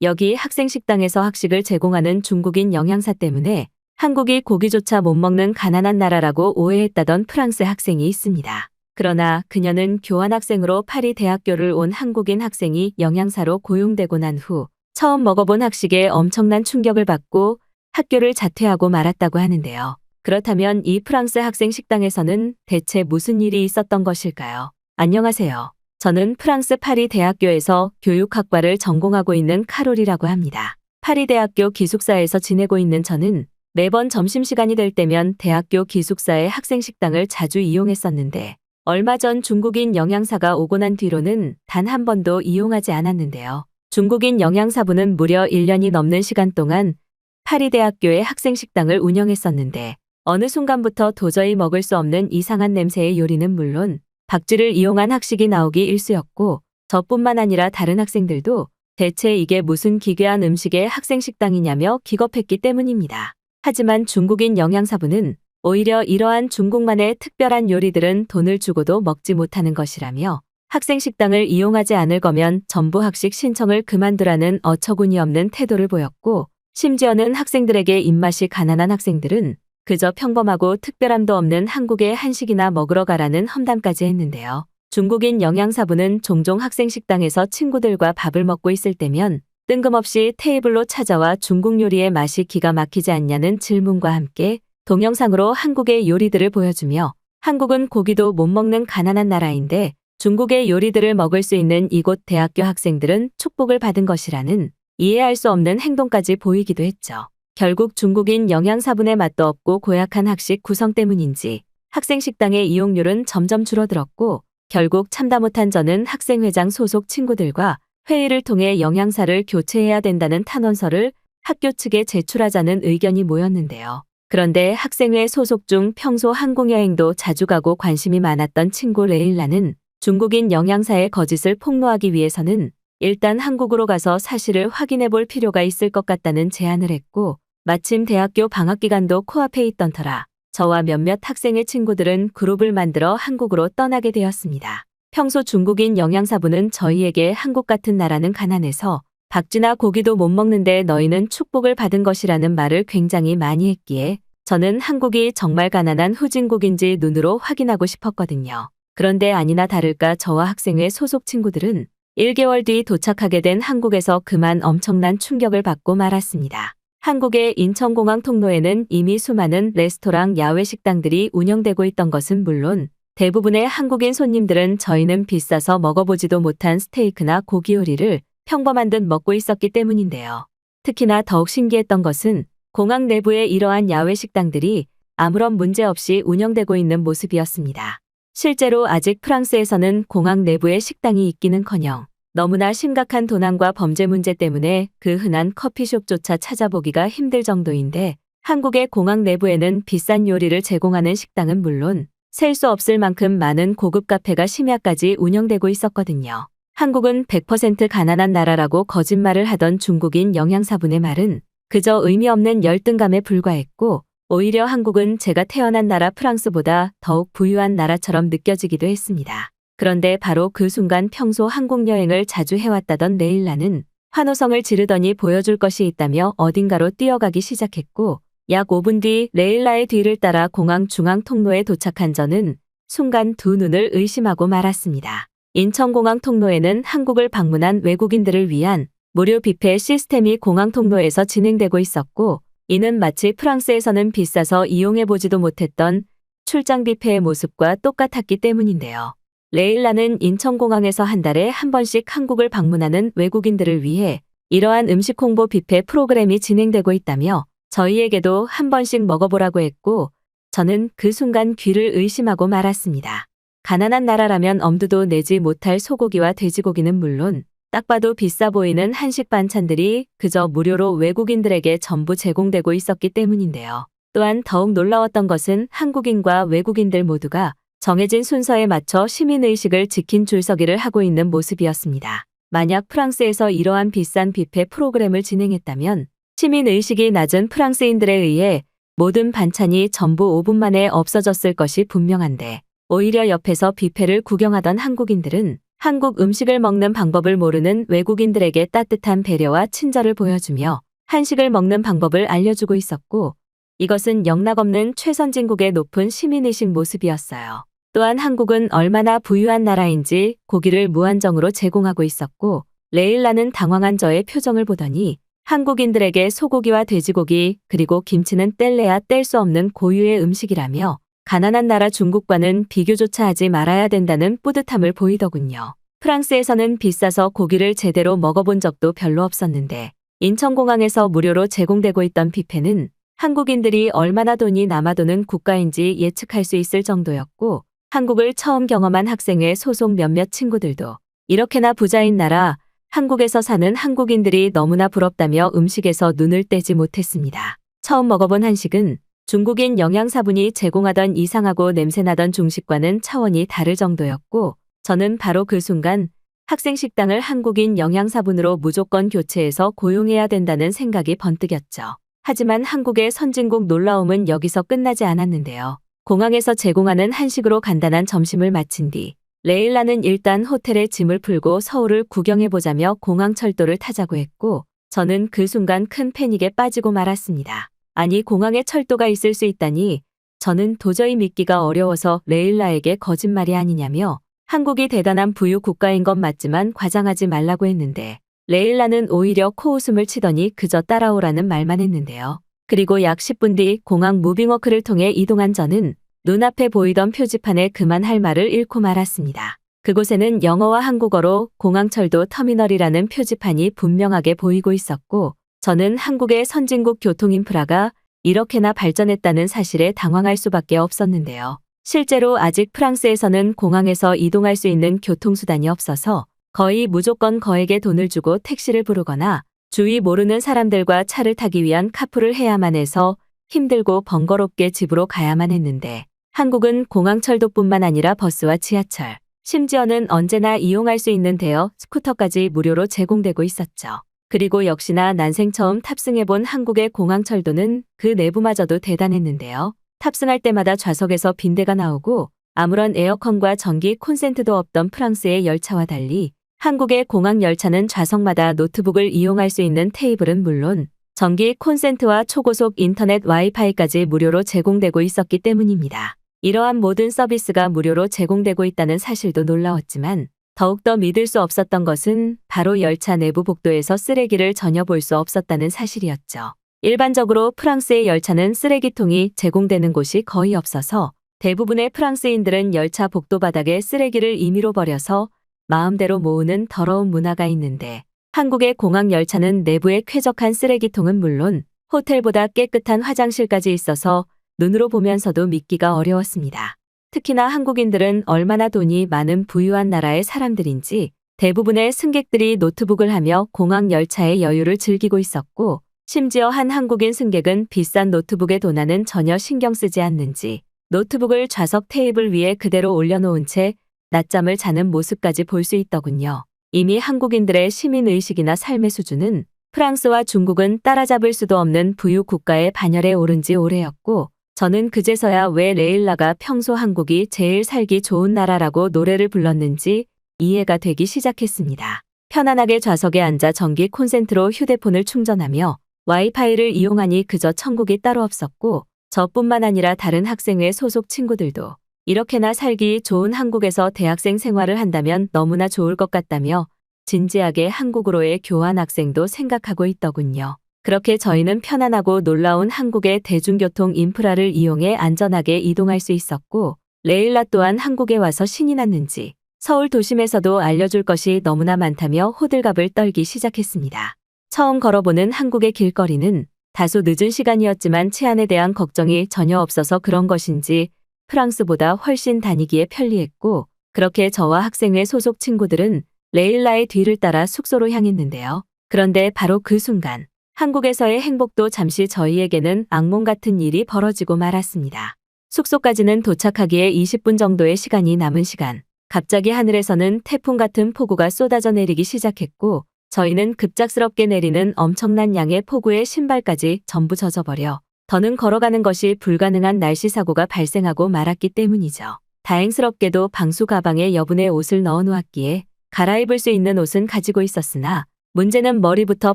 여기 학생 식당에서 학식을 제공하는 중국인 영양사 때문에 한국이 고기조차 못 먹는 가난한 나라라고 오해했다던 프랑스 학생이 있습니다. 그러나 그녀는 교환학생으로 파리 대학교를 온 한국인 학생이 영양사로 고용되고 난 후 처음 먹어본 학식에 엄청난 충격을 받고 학교를 자퇴하고 말았다고 하는데요. 그렇다면 이 프랑스 학생 식당에서는 대체 무슨 일이 있었던 것일까요? 안녕하세요. 저는 프랑스 파리 대학교에서 교육학과를 전공하고 있는 카롤이라고 합니다. 파리 대학교 기숙사에서 지내고 있는 저는 매번 점심시간이 될 때면 대학교 기숙사의 학생 식당을 자주 이용했었는데 얼마 전 중국인 영양사가 오고 난 뒤로는 단 한 번도 이용하지 않았는데요. 중국인 영양사분은 무려 1년이 넘는 시간 동안 파리 대학교의 학생 식당을 운영했었는데 어느 순간부터 도저히 먹을 수 없는 이상한 냄새의 요리는 물론 박쥐를 이용한 학식이 나오기 일쑤였고 저뿐만 아니라 다른 학생들도 대체 이게 무슨 기괴한 음식의 학생 식당이냐며 기겁했기 때문입니다. 하지만 중국인 영양사분은 오히려 이러한 중국만의 특별한 요리들은 돈을 주고도 먹지 못하는 것이라며 학생 식당을 이용하지 않을 거면 전부 학식 신청을 그만두라는 어처구니 없는 태도를 보였고 심지어는 학생들에게 입맛이 가난한 학생들은 그저 평범하고 특별함도 없는 한국의 한식이나 먹으러 가라는 험담까지 했는데요. 중국인 영양사분은 종종 학생 식당에서 친구들과 밥을 먹고 있을 때면 뜬금없이 테이블로 찾아와 중국 요리의 맛이 기가 막히지 않냐는 질문과 함께 동영상으로 한국의 요리들을 보여주며 한국은 고기도 못 먹는 가난한 나라인데 중국의 요리들을 먹을 수 있는 이곳 대학교 학생들은 축복을 받은 것이라는 이해할 수 없는 행동까지 보이기도 했죠. 결국 중국인 영양사분의 맛도 없고 고약한 학식 구성 때문인지 학생 식당의 이용률은 점점 줄어들었고 결국 참다 못한 저는 학생회장 소속 친구들과 회의를 통해 영양사를 교체해야 된다는 탄원서를 학교 측에 제출하자는 의견이 모였는데요. 그런데 학생회 소속 중 평소 한국 여행도 자주 가고 관심이 많았던 친구 레일라는 중국인 영양사의 거짓을 폭로하기 위해서는 일단 한국으로 가서 사실을 확인해 볼 필요가 있을 것 같다는 제안을 했고 마침 대학교 방학 기간도 코앞에 있던 터라 저와 몇몇 학생의 친구들은 그룹을 만들어 한국으로 떠나게 되었습니다. 평소 중국인 영양사분은 저희에게 한국 같은 나라는 가난해서 박쥐나 고기도 못 먹는데 너희는 축복을 받은 것이라는 말을 굉장히 많이 했기에 저는 한국이 정말 가난한 후진국인지 눈으로 확인하고 싶었거든요. 그런데 아니나 다를까 저와 학생회 소속 친구들은 1개월 뒤 도착하게 된 한국에서 그만 엄청난 충격을 받고 말았습니다. 한국의 인천공항 통로에는 이미 수많은 레스토랑 야외 식당들이 운영되고 있던 것은 물론 대부분의 한국인 손님들은 저희는 비싸서 먹어보지도 못한 스테이크나 고기 요리를 평범한 듯 먹고 있었기 때문인데요. 특히나 더욱 신기했던 것은 공항 내부에 이러한 야외 식당들이 아무런 문제 없이 운영되고 있는 모습이었습니다. 실제로 아직 프랑스에서는 공항 내부에 식당이 있기는커녕 너무나 심각한 도난과 범죄 문제 때문에 그 흔한 커피숍조차 찾아보기가 힘들 정도인데 한국의 공항 내부에는 비싼 요리를 제공하는 식당은 물론 셀 수 없을 만큼 많은 고급 카페가 심야까지 운영되고 있었거든요. 한국은 100% 가난한 나라라고 거짓말을 하던 중국인 영양사분의 말은 그저 의미 없는 열등감에 불과했고 오히려 한국은 제가 태어난 나라 프랑스보다 더욱 부유한 나라처럼 느껴지기도 했습니다. 그런데 바로 그 순간 평소 한국 여행을 자주 해왔다던 레일라는 환호성을 지르더니 보여줄 것이 있다며 어딘가로 뛰어가기 시작했고 약 5분 뒤 레일라의 뒤를 따라 공항 중앙 통로에 도착한 저는 순간 두 눈을 의심하고 말았습니다. 인천공항 통로에는 한국을 방문한 외국인들을 위한 무료 뷔페 시스템이 공항 통로에서 진행되고 있었고 이는 마치 프랑스에서는 비싸서 이용해보지도 못했던 출장 뷔페의 모습과 똑같았기 때문인데요. 레일라는 인천공항에서 한 달에 한 번씩 한국을 방문하는 외국인들을 위해 이러한 음식 홍보 뷔페 프로그램이 진행되고 있다며 저희에게도 한 번씩 먹어보라고 했고 저는 그 순간 귀를 의심하고 말았습니다. 가난한 나라라면 엄두도 내지 못할 소고기와 돼지고기는 물론 딱 봐도 비싸 보이는 한식 반찬들이 그저 무료로 외국인들에게 전부 제공되고 있었기 때문인데요. 또한 더욱 놀라웠던 것은 한국인과 외국인들 모두가 정해진 순서에 맞춰 시민의식을 지킨 줄서기를 하고 있는 모습이었습니다. 만약 프랑스에서 이러한 비싼 뷔페 프로그램을 진행했다면 시민의식이 낮은 프랑스인들에 의해 모든 반찬이 전부 5분 만에 없어졌을 것이 분명한데 오히려 옆에서 뷔페를 구경하던 한국인들은 한국 음식을 먹는 방법을 모르는 외국인들에게 따뜻한 배려와 친절을 보여주며 한식을 먹는 방법을 알려주고 있었고, 이것은 영락없는 최선진국의 높은 시민의식 모습이었어요. 또한 한국은 얼마나 부유한 나라인지 고기를 무한정으로 제공하고 있었고, 레일라는 당황한 저의 표정을 보더니 한국인들에게 소고기와 돼지고기 그리고 김치는 뗄래야 뗄 수 없는 고유의 음식이라며 가난한 나라 중국과는 비교조차 하지 말아야 된다는 뿌듯함을 보이더군요. 프랑스에서는 비싸서 고기를 제대로 먹어본 적도 별로 없었는데 인천공항에서 무료로 제공되고 있던 뷔페는 한국인들이 얼마나 돈이 남아도는 국가인지 예측할 수 있을 정도였고, 한국을 처음 경험한 학생회 소속 몇몇 친구들도 이렇게나 부자인 나라 한국에서 사는 한국인들이 너무나 부럽다며 음식에서 눈을 떼지 못했습니다. 처음 먹어본 한식은 중국인 영양사분이 제공하던 이상하고 냄새나던 중식과는 차원이 다를 정도였고, 저는 바로 그 순간 학생 식당을 한국인 영양사분으로 무조건 교체해서 고용해야 된다는 생각이 번뜩였죠. 하지만 한국의 선진국 놀라움은 여기서 끝나지 않았는데요. 공항에서 제공하는 한식으로 간단한 점심을 마친 뒤 레일라는 일단 호텔에 짐을 풀고 서울을 구경해보자며 공항철도를 타자고 했고, 저는 그 순간 큰 패닉에 빠지고 말았습니다. 아니, 공항에 철도가 있을 수 있다니. 저는 도저히 믿기가 어려워서 레일라에게 거짓말이 아니냐며 한국이 대단한 부유 국가인 건 맞지만 과장하지 말라고 했는데, 레일라는 오히려 코웃음을 치더니 그저 따라오라는 말만 했는데요. 그리고 약 10분 뒤 공항 무빙워크를 통해 이동한 저는 눈앞에 보이던 표지판에 그만할 말을 잃고 말았습니다. 그곳에는 영어와 한국어로 공항철도 터미널이라는 표지판이 분명하게 보이고 있었고, 저는 한국의 선진국 교통 인프라가 이렇게나 발전했다는 사실에 당황할 수밖에 없었는데요. 실제로 아직 프랑스에서는 공항에서 이동할 수 있는 교통수단이 없어서 거의 무조건 거액의 돈을 주고 택시를 부르거나 주위 모르는 사람들과 차를 타기 위한 카풀을 해야만 해서 힘들고 번거롭게 집으로 가야만 했는데, 한국은 공항철도뿐만 아니라 버스와 지하철, 심지어는 언제나 이용할 수 있는 대여 스쿠터까지 무료로 제공되고 있었죠. 그리고 역시나 난생 처음 탑승해본 한국의 공항철도는 그 내부마저도 대단했는데요. 탑승할 때마다 좌석에서 빈대가 나오고 아무런 에어컨과 전기 콘센트도 없던 프랑스의 열차와 달리 한국의 공항 열차는 좌석마다 노트북을 이용할 수 있는 테이블은 물론 전기 콘센트와 초고속 인터넷 와이파이까지 무료로 제공되고 있었기 때문입니다. 이러한 모든 서비스가 무료로 제공되고 있다는 사실도 놀라웠지만 더욱더 믿을 수 없었던 것은 바로 열차 내부 복도에서 쓰레기를 전혀 볼 수 없었다는 사실이었죠. 일반적으로 프랑스의 열차는 쓰레기통이 제공되는 곳이 거의 없어서 대부분의 프랑스인들은 열차 복도 바닥에 쓰레기를 임의로 버려서 마음대로 모으는 더러운 문화가 있는데, 한국의 공항 열차는 내부에 쾌적한 쓰레기통은 물론 호텔보다 깨끗한 화장실까지 있어서 눈으로 보면서도 믿기가 어려웠습니다. 특히나 한국인들은 얼마나 돈이 많은 부유한 나라의 사람들인지 대부분의 승객들이 노트북을 하며 공항 열차의 여유를 즐기고 있었고, 심지어 한 한국인 승객은 비싼 노트북의 도난은 전혀 신경 쓰지 않는지 노트북을 좌석 테이블 위에 그대로 올려놓은 채 낮잠을 자는 모습까지 볼 수 있더군요. 이미 한국인들의 시민의식이나 삶의 수준은 프랑스와 중국은 따라잡을 수도 없는 부유 국가의 반열에 오른 지 오래였고, 저는 그제서야 왜 레일라가 평소 한국이 제일 살기 좋은 나라라고 노래를 불렀는지 이해가 되기 시작했습니다. 편안하게 좌석에 앉아 전기 콘센트로 휴대폰을 충전하며 와이파이를 이용하니 그저 천국이 따로 없었고, 저뿐만 아니라 다른 학생회 소속 친구들도 이렇게나 살기 좋은 한국에서 대학생 생활을 한다면 너무나 좋을 것 같다며 진지하게 한국으로의 교환 학생도 생각하고 있더군요. 그렇게 저희는 편안하고 놀라운 한국의 대중교통 인프라를 이용해 안전하게 이동할 수 있었고, 레일라 또한 한국에 와서 신이 났는지 서울 도심에서도 알려줄 것이 너무나 많다며 호들갑을 떨기 시작했습니다. 처음 걸어보는 한국의 길거리는 다소 늦은 시간이었지만 치안에 대한 걱정이 전혀 없어서 그런 것인지 프랑스보다 훨씬 다니기에 편리했고, 그렇게 저와 학생회 소속 친구들은 레일라의 뒤를 따라 숙소로 향했는데요. 그런데 바로 그 순간 한국에서의 행복도 잠시 저희에게는 악몽 같은 일이 벌어지고 말았습니다. 숙소까지는 도착하기에 20분 정도의 시간이 남은 시간, 갑자기 하늘에서는 태풍 같은 폭우가 쏟아져 내리기 시작했고, 저희는 급작스럽게 내리는 엄청난 양의 폭우에 신발까지 전부 젖어버려 더는 걸어가는 것이 불가능한 날씨 사고가 발생하고 말았기 때문이죠. 다행스럽게도 방수 가방에 여분의 옷을 넣어 놓았기에 갈아입을 수 있는 옷은 가지고 있었으나 문제는 머리부터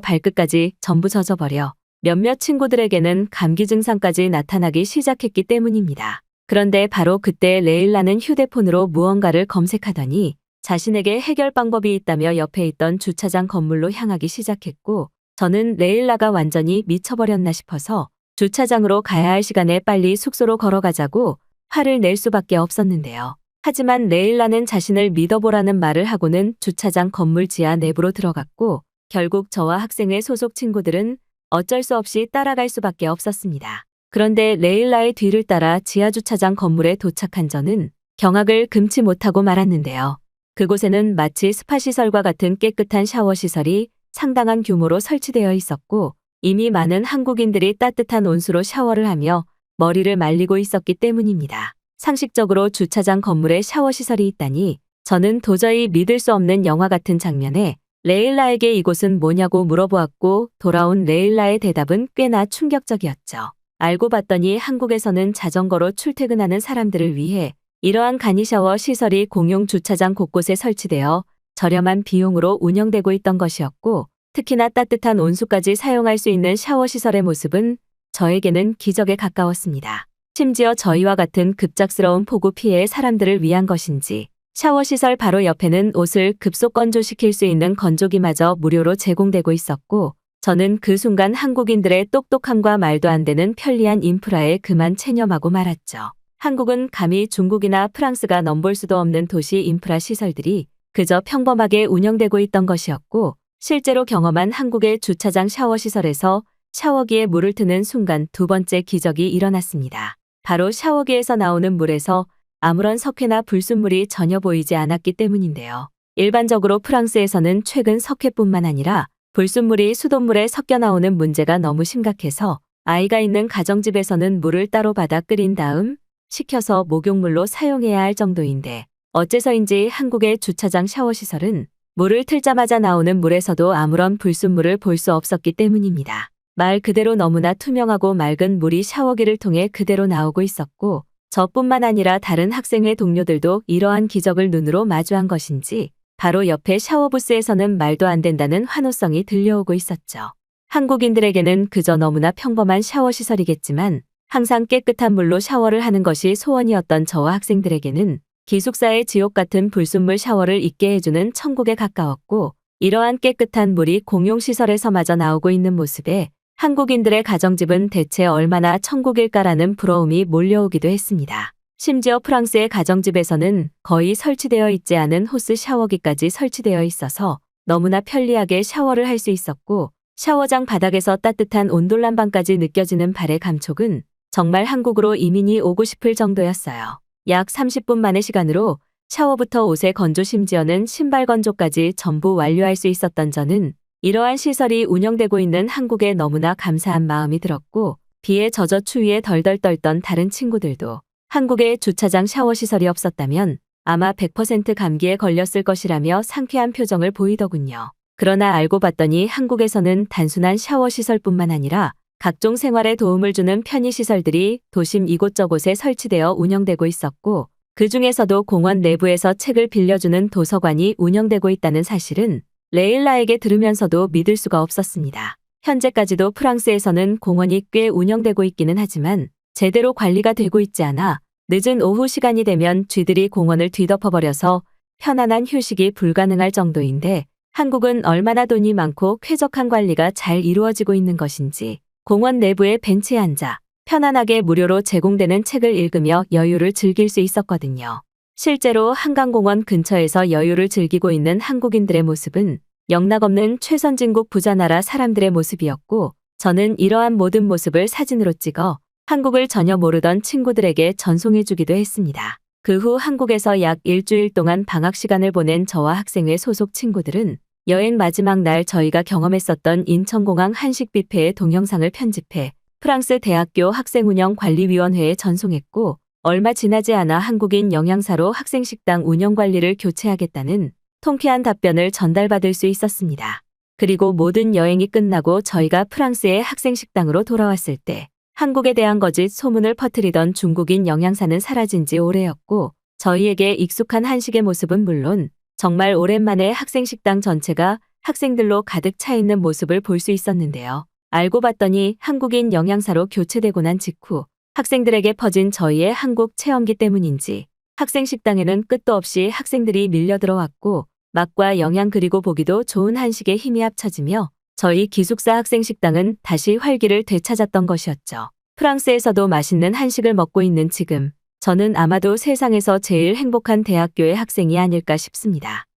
발끝까지 전부 젖어버려 몇몇 친구들에게는 감기 증상까지 나타나기 시작했기 때문입니다. 그런데 바로 그때 레일라는 휴대폰으로 무언가를 검색하더니 자신에게 해결 방법이 있다며 옆에 있던 주차장 건물로 향하기 시작했고, 저는 레일라가 완전히 미쳐버렸나 싶어서 주차장으로 가야 할 시간에 빨리 숙소로 걸어가자고 화를 낼 수밖에 없었는데요. 하지만 레일라는 자신을 믿어보라는 말을 하고는 주차장 건물 지하 내부로 들어갔고, 결국 저와 학생회 소속 친구들은 어쩔 수 없이 따라갈 수밖에 없었습니다. 그런데 레일라의 뒤를 따라 지하주차장 건물에 도착한 저는 경악을 금치 못하고 말았는데요. 그곳에는 마치 스파시설과 같은 깨끗한 샤워시설이 상당한 규모로 설치되어 있었고, 이미 많은 한국인들이 따뜻한 온수로 샤워를 하며 머리를 말리고 있었기 때문입니다. 상식적으로 주차장 건물에 샤워시설이 있다니 저는 도저히 믿을 수 없는 영화 같은 장면에 레일라에게 이곳은 뭐냐고 물어보았고, 돌아온 레일라의 대답은 꽤나 충격적이었죠. 알고 봤더니 한국에서는 자전거로 출퇴근하는 사람들을 위해 이러한 간이샤워 시설이 공용 주차장 곳곳에 설치되어 저렴한 비용으로 운영되고 있던 것이었고, 특히나 따뜻한 온수까지 사용할 수 있는 샤워시설의 모습은 저에게는 기적에 가까웠습니다. 심지어 저희와 같은 급작스러운 폭우 피해의 사람들을 위한 것인지 샤워시설 바로 옆에는 옷을 급속 건조시킬 수 있는 건조기마저 무료로 제공되고 있었고, 저는 그 순간 한국인들의 똑똑함과 말도 안 되는 편리한 인프라에 그만 체념하고 말았죠. 한국은 감히 중국이나 프랑스가 넘볼 수도 없는 도시 인프라 시설들이 그저 평범하게 운영되고 있던 것이었고, 실제로 경험한 한국의 주차장 샤워시설에서 샤워기에 물을 트는 순간 두 번째 기적이 일어났습니다. 바로 샤워기에서 나오는 물에서 아무런 석회나 불순물이 전혀 보이지 않았기 때문인데요. 일반적으로 프랑스에서는 최근 석회뿐만 아니라 불순물이 수돗물에 섞여 나오는 문제가 너무 심각해서 아이가 있는 가정집에서는 물을 따로 받아 끓인 다음 식혀서 목욕물로 사용해야 할 정도인데, 어째서인지 한국의 주차장 샤워시설은 물을 틀자마자 나오는 물에서도 아무런 불순물을 볼 수 없었기 때문입니다. 말 그대로 너무나 투명하고 맑은 물이 샤워기를 통해 그대로 나오고 있었고, 저뿐만 아니라 다른 학생회 동료들도 이러한 기적을 눈으로 마주한 것인지 바로 옆에 샤워부스에서는 말도 안 된다는 환호성이 들려오고 있었죠. 한국인들에게는 그저 너무나 평범한 샤워시설이겠지만 항상 깨끗한 물로 샤워를 하는 것이 소원이었던 저와 학생들에게는 기숙사의 지옥 같은 불순물 샤워를 잊게 해주는 천국에 가까웠고, 이러한 깨끗한 물이 공용시설에서마저 나오고 있는 모습에 한국인들의 가정집은 대체 얼마나 천국일까라는 부러움이 몰려오기도 했습니다. 심지어 프랑스의 가정집에서는 거의 설치되어 있지 않은 호스 샤워기까지 설치되어 있어서 너무나 편리하게 샤워를 할 수 있었고, 샤워장 바닥에서 따뜻한 온돌난방까지 느껴지는 발의 감촉은 정말 한국으로 이민이 오고 싶을 정도였어요. 약 30분 만의 시간으로 샤워부터 옷의 건조 심지어는 신발 건조까지 전부 완료할 수 있었던 저는 이러한 시설이 운영되고 있는 한국에 너무나 감사한 마음이 들었고, 비에 젖어 추위에 덜덜 떨던 다른 친구들도 한국에 주차장 샤워시설이 없었다면 아마 100% 감기에 걸렸을 것이라며 상쾌한 표정을 보이더군요. 그러나 알고 봤더니 한국에서는 단순한 샤워시설뿐만 아니라 각종 생활에 도움을 주는 편의시설들이 도심 이곳저곳에 설치되어 운영되고 있었고, 그 중에서도 공원 내부에서 책을 빌려주는 도서관이 운영되고 있다는 사실은 레일라에게 들으면서도 믿을 수가 없었습니다. 현재까지도 프랑스에서는 공원이 꽤 운영되고 있기는 하지만 제대로 관리가 되고 있지 않아 늦은 오후 시간이 되면 쥐들이 공원을 뒤덮어버려서 편안한 휴식이 불가능할 정도인데, 한국은 얼마나 돈이 많고 쾌적한 관리가 잘 이루어지고 있는 것인지 공원 내부의 벤치에 앉아 편안하게 무료로 제공되는 책을 읽으며 여유를 즐길 수 있었거든요. 실제로 한강공원 근처에서 여유를 즐기고 있는 한국인들의 모습은 영락없는 최선진국 부자나라 사람들의 모습이었고, 저는 이러한 모든 모습을 사진으로 찍어 한국을 전혀 모르던 친구들에게 전송해주기도 했습니다. 그 후 한국에서 약 일주일 동안 방학 시간을 보낸 저와 학생회 소속 친구들은 여행 마지막 날 저희가 경험했었던 인천공항 한식 뷔페의 동영상을 편집해 프랑스 대학교 학생운영관리위원회에 전송했고, 얼마 지나지 않아 한국인 영양사로 학생식당 운영관리를 교체하겠다는 통쾌한 답변을 전달받을 수 있었습니다. 그리고 모든 여행이 끝나고 저희가 프랑스의 학생식당으로 돌아왔을 때 한국에 대한 거짓 소문을 퍼뜨리던 중국인 영양사는 사라진 지 오래였고, 저희에게 익숙한 한식의 모습은 물론 정말 오랜만에 학생 식당 전체가 학생들로 가득 차 있는 모습을 볼 수 있었는데요. 알고 봤더니 한국인 영양사로 교체되고 난 직후 학생들에게 퍼진 저희의 한국 체험기 때문인지 학생 식당에는 끝도 없이 학생들이 밀려 들어왔고 맛과 영양 그리고 보기도 좋은 한식의 힘이 합쳐지며 저희 기숙사 학생 식당은 다시 활기를 되찾았던 것이었죠. 프랑스에서도 맛있는 한식을 먹고 있는 지금 저는 아마도 세상에서 제일 행복한 대학교의 학생이 아닐까 싶습니다.